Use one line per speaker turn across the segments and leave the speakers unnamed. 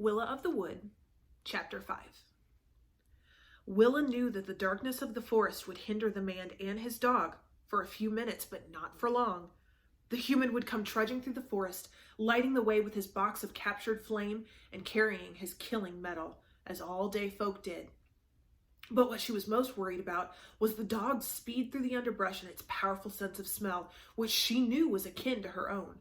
Willa of the Wood, Chapter 5. Willa knew that the darkness of the forest would hinder the man and his dog for a few minutes, but not for long. The human would come trudging through the forest, lighting the way with his box of captured flame and carrying his killing metal, as all-day folk did. But what she was most worried about was the dog's speed through the underbrush and its powerful sense of smell, which she knew was akin to her own.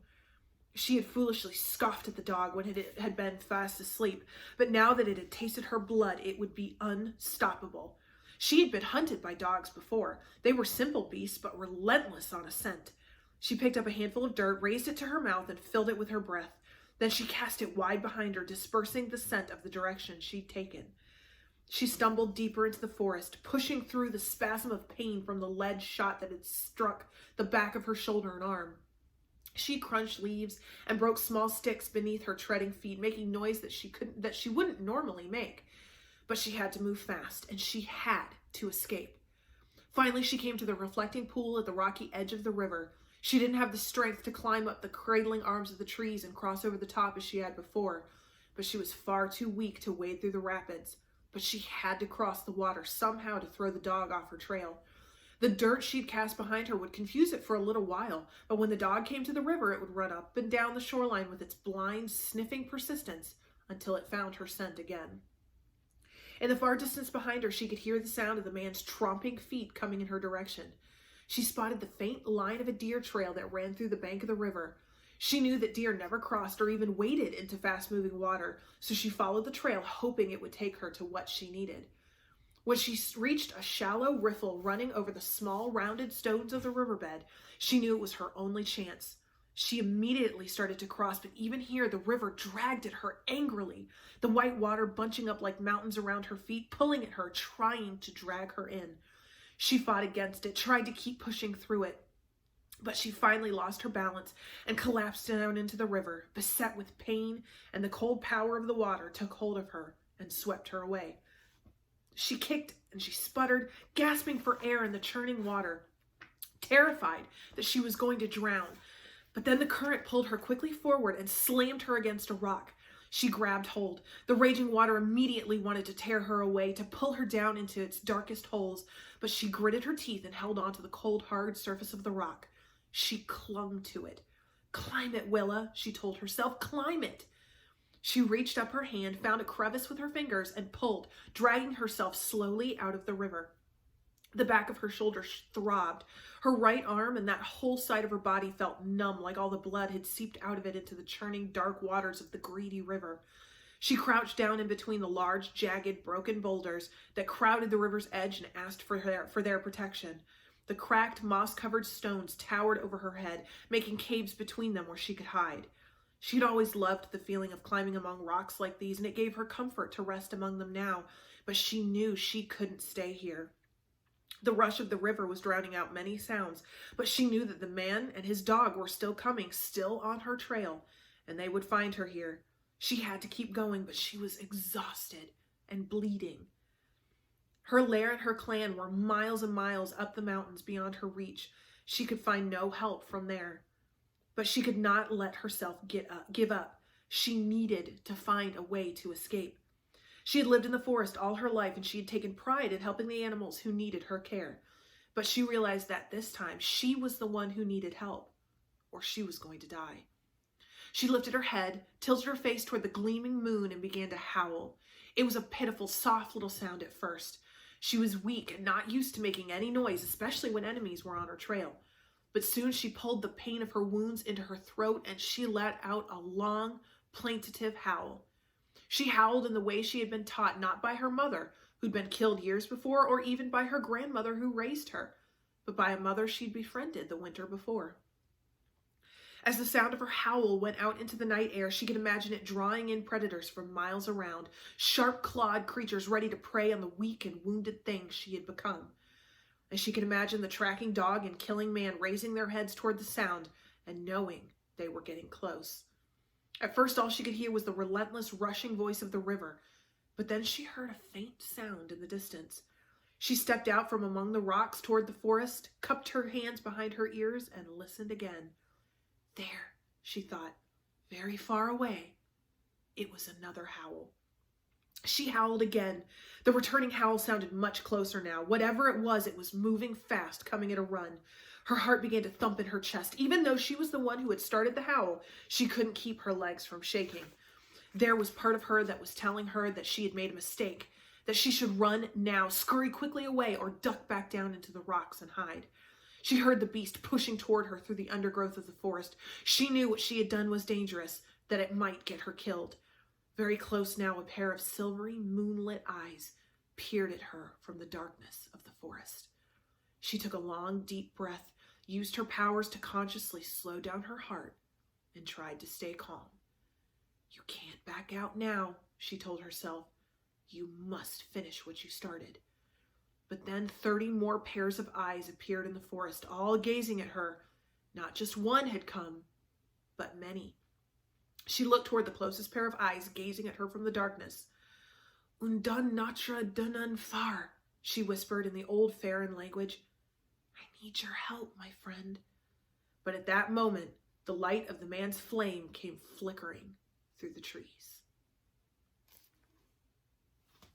She had foolishly scoffed at the dog when it had been fast asleep, but now that it had tasted her blood, it would be unstoppable. She had been hunted by dogs before. They were simple beasts, but relentless on a scent. She picked up a handful of dirt, raised it to her mouth, and filled it with her breath. Then she cast it wide behind her, dispersing the scent of the direction she'd taken. She stumbled deeper into the forest, pushing through the spasm of pain from the lead shot that had struck the back of her shoulder and arm. She crunched leaves and broke small sticks beneath her treading feet, making noise that she wouldn't normally make. But she had to move fast, and she had to escape. Finally, she came to the reflecting pool at the rocky edge of the river. She didn't have the strength to climb up the cradling arms of the trees and cross over the top as she had before, but she was far too weak to wade through the rapids. But she had to cross the water somehow to throw the dog off her trail. The dirt she'd cast behind her would confuse it for a little while, but when the dog came to the river, it would run up and down the shoreline with its blind, sniffing persistence until it found her scent again. In the far distance behind her, she could hear the sound of the man's tromping feet coming in her direction. She spotted the faint line of a deer trail that ran through the bank of the river. She knew that deer never crossed or even waded into fast-moving water, so she followed the trail, hoping it would take her to what she needed. When she reached a shallow riffle running over the small rounded stones of the riverbed, she knew it was her only chance. She immediately started to cross, but even here the river dragged at her angrily, the white water bunching up like mountains around her feet, pulling at her, trying to drag her in. She fought against it, tried to keep pushing through it, but she finally lost her balance and collapsed down into the river, beset with pain, and the cold power of the water took hold of her and swept her away. She kicked and she sputtered, gasping for air in the churning water, terrified that she was going to drown. But then the current pulled her quickly forward and slammed her against a rock. She grabbed hold. The raging water immediately wanted to tear her away, to pull her down into its darkest holes, but she gritted her teeth and held on to the cold, hard surface of the rock. She clung to it. "Climb it, Willa," she told herself. "Climb it." She reached up her hand, found a crevice with her fingers, and pulled, dragging herself slowly out of the river. The back of her shoulder throbbed. Her right arm and that whole side of her body felt numb, like all the blood had seeped out of it into the churning dark waters of the greedy river. She crouched down in between the large, jagged, broken boulders that crowded the river's edge and asked for their protection. The cracked, moss-covered stones towered over her head, making caves between them where she could hide. She'd always loved the feeling of climbing among rocks like these, and it gave her comfort to rest among them now, but she knew she couldn't stay here. The rush of the river was drowning out many sounds, but she knew that the man and his dog were still coming, still on her trail, and they would find her here. She had to keep going, but she was exhausted and bleeding. Her lair and her clan were miles and miles up the mountains beyond her reach. She could find no help from there. But she could not let herself give up. She needed to find a way to escape. She had lived in the forest all her life, and she had taken pride in helping the animals who needed her care. But she realized that this time she was the one who needed help, or she was going to die. She lifted her head, tilted her face toward the gleaming moon, and began to howl. It was a pitiful, soft little sound at first. She was weak and not used to making any noise, especially when enemies were on her trail. But soon she pulled the pain of her wounds into her throat, and she let out a long, plaintive howl. She howled in the way she had been taught, not by her mother, who'd been killed years before, or even by her grandmother who raised her, but by a mother she'd befriended the winter before. As the sound of her howl went out into the night air, she could imagine it drawing in predators from miles around, sharp-clawed creatures ready to prey on the weak and wounded things she had become. And she could imagine the tracking dog and killing man raising their heads toward the sound and knowing they were getting close. At first, all she could hear was the relentless rushing voice of the river, but then she heard a faint sound in the distance. She stepped out from among the rocks toward the forest, cupped her hands behind her ears, and listened again. There, she thought, very far away, It was another howl. She howled again. The returning howl sounded much closer now. Whatever it was moving fast, coming at a run. Her heart began to thump in her chest. Even though she was the one who had started the howl, she couldn't keep her legs from shaking. There was part of her that was telling her that she had made a mistake, that she should run now, scurry quickly away, or duck back down into the rocks and hide. She heard the beast pushing toward her through the undergrowth of the forest. She knew what she had done was dangerous, that it might get her killed. Very close now, a pair of silvery, moonlit eyes peered at her from the darkness of the forest. She took a long, deep breath, used her powers to consciously slow down her heart, and tried to stay calm. You can't back out now, she told herself. You must finish what you started. But then 30 more pairs of eyes appeared in the forest, all gazing at her. Not just one had come, but many. She looked toward the closest pair of eyes, gazing at her from the darkness. Undan natra dunan far, she whispered in the old Faran language. I need your help, my friend. But at that moment, the light of the man's flame came flickering through the trees.